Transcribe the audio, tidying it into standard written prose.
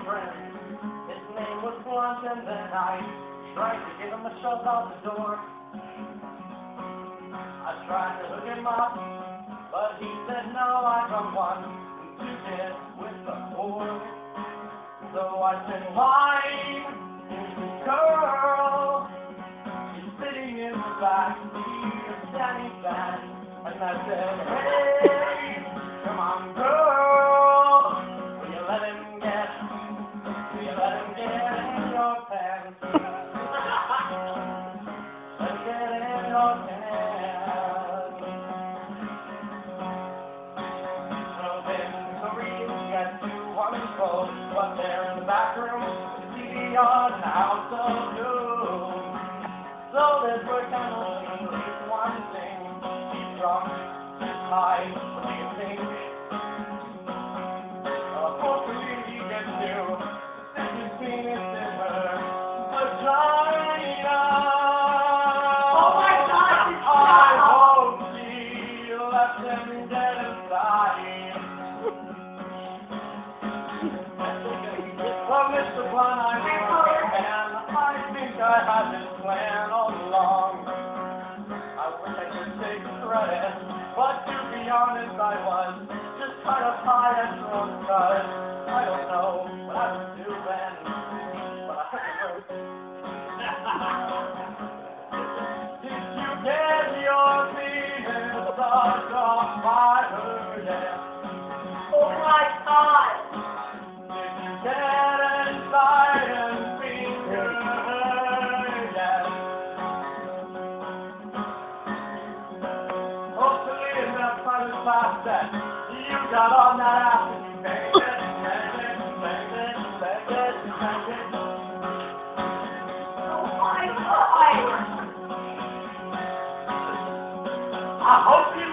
friend. His name was Blunt, and then I tried to give him a shove out the door. I tried to hook him up, but he said no, I don't want to get with the whore. So I said, why, girl, you're sitting in the back seat of Danny Van. And I said, hey, come on, girl, will you let him get in your pants? Let him get in your pants. So then Marie got to one and close, but there in the back room, the TV on House of Doom. So there's where kind of one thing. Drunk and high, what do you think? Hopefully he gets to 16 in her vagina. Oh my God! I hope she left him dead inside. Well, Mr. Blunt, I'm your man. I think I had this plan all along. I wish I could take credit, but to be honest, I was just kind of high and drunk, cause I don't know what I was doing, but I heard it. Did you get your penis sucked off by her yet? Oh my God! Did you get inside and finger her yet? Hopefully enough by the time that you got on that ass and you banged it. Oh my God! I hope you